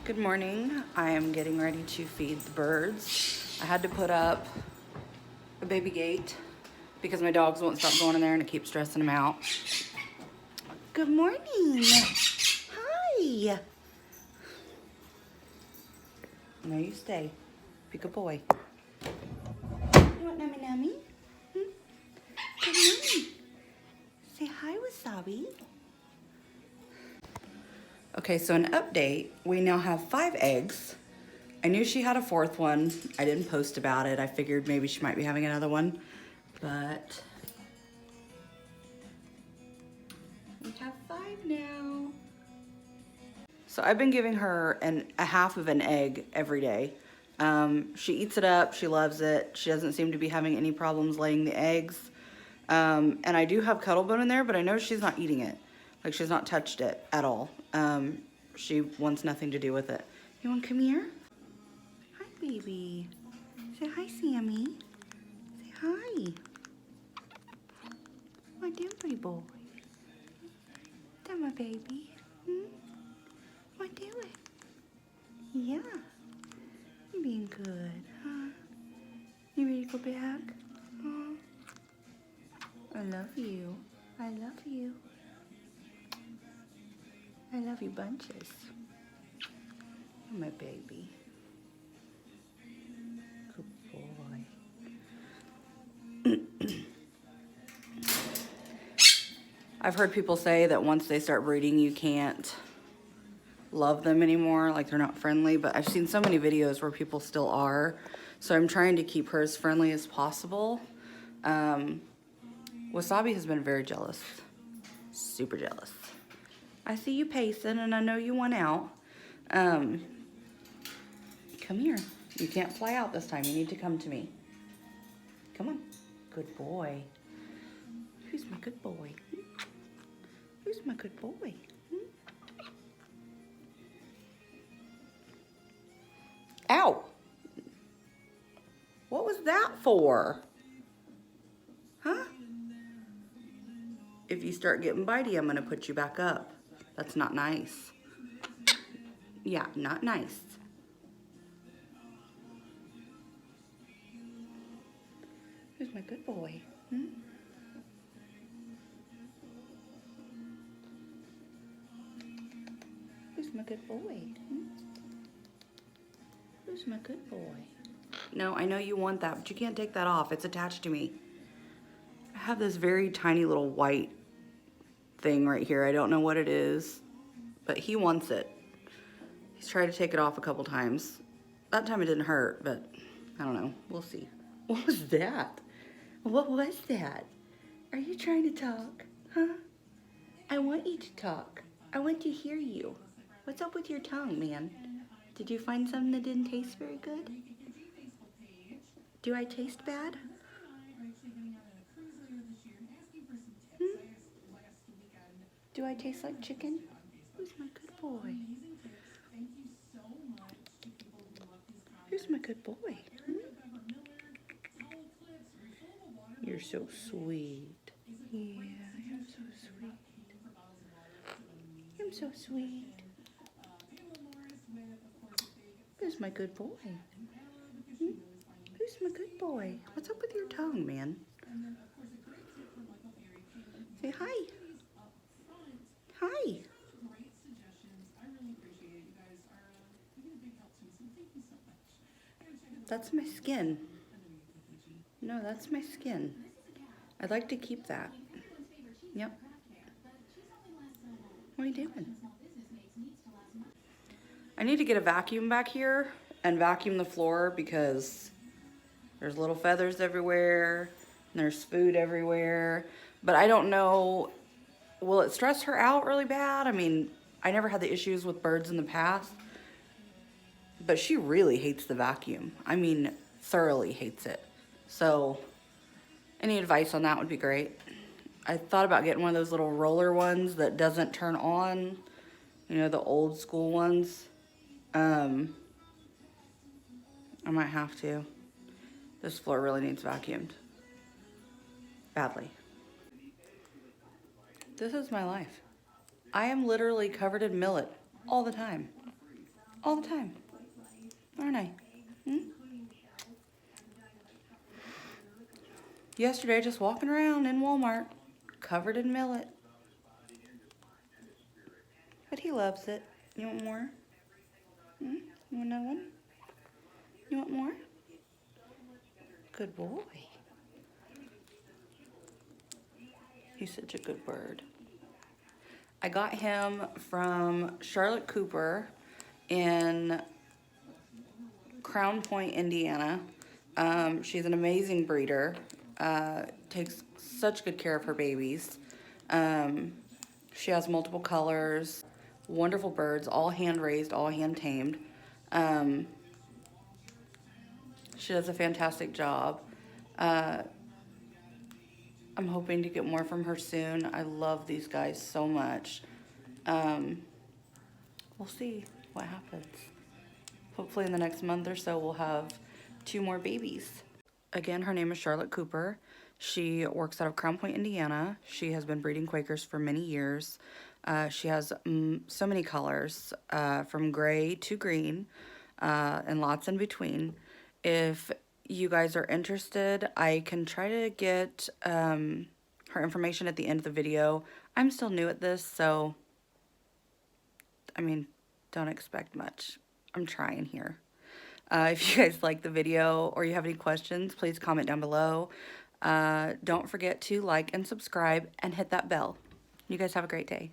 Good morning. I am getting ready to feed the birds. I had to put up a baby gate because my dogs won't stop going in there and it keeps stressing them out. Good morning. Hi. No, you stay. Be a good boy. You want nummy nummy? Good morning. Say hi, Wasabi. Okay, so an update. We now have 5 eggs. I knew she had a 4th one. I didn't post about it. I figured maybe she might be having another one, but we have 5 now. So I've been giving her a half of an egg every day. She eats it up. She loves it. She doesn't seem to be having any problems laying the eggs. And I do have Cuttlebone in there, but I know she's not eating it. Like, she's not touched it at all. She wants nothing to do with it. You want to come here? Hi, baby. Say hi, Sammy. Say hi. My damn pretty boy. That my baby. What do it? Yeah. You're being good, huh? You ready to go back? Oh. I love you. I love you. I love you bunches. You're my baby. Good boy. I've heard people say that once they start breeding, you can't love them anymore, like they're not friendly, but I've seen so many videos where people still are, so I'm trying to keep her as friendly as possible. Wasabi has been very jealous, super jealous. I see you pacing and I know you want out. Come here. You can't fly out this time. You need to come to me. Come on. Good boy. Who's my good boy? Who's my good boy? Ow! What was that for? Huh? If you start getting bitey, I'm going to put you back up. That's not nice. Yeah, not nice. Who's my good boy? Who's my good boy? Who's my good boy? No, I know you want that, but you can't take that off. It's attached to me. I have this very tiny little white thing right here. I don't know what it is, but he wants it. He's tried to take it off a couple times. That time it didn't hurt, but I don't know. We'll see. What was that? What was that? Are you trying to talk? Huh? I want you to talk. I want to hear you. What's up with your tongue, man? Did you find something that didn't taste very good? Do I taste bad? Do I taste like chicken? Who's my good boy? Who's my good boy? You're so sweet. Yeah, I'm so sweet. I'm so sweet. Who's my good boy? Who's my good boy? What's up with your tongue, man? Say hi. Hi. That's my skin. No, that's my skin. I'd like to keep that. Yep. What are you doing? I need to get a vacuum back here and vacuum the floor because there's little feathers everywhere and there's food everywhere. But I don't know, will it stress her out really bad? I mean, I never had the issues with birds in the past, but she really hates the vacuum. I mean, thoroughly hates it. So any advice on that would be great. I thought about getting one of those little roller ones that doesn't turn on, you know, the old school ones. I might have to. This floor really needs vacuumed. Badly. This is my life. I am literally covered in millet all the time. all the time, aren't I? Hmm? Yesterday, just walking around in Walmart, covered in millet. But he loves it. You want more? Hmm? You want another one? You want more? Good boy. He's such a good bird. I got him from Charlotte Cooper in Crown Point, Indiana. She's an amazing breeder. Takes such good care of her babies. She has multiple colors, wonderful birds, all hand raised, all hand tamed. Um, she does a fantastic job. Uh, I'm hoping to get more from her soon. I love these guys so much. Um, we'll see what happens. Hopefully in the next month or so we'll have 2 more babies. Again, her name is Charlotte Cooper. She works out of Crown Point, Indiana. She has been breeding Quakers for many years. She has so many colors, from gray to green, and lots in between. If you guys are interested, I can try to get her information at the end of the video. I'm still new at this, so, I mean, don't expect much. I'm trying here. If you guys like the video or you have any questions, please comment down below. Don't forget to like and subscribe and hit that bell. You guys have a great day.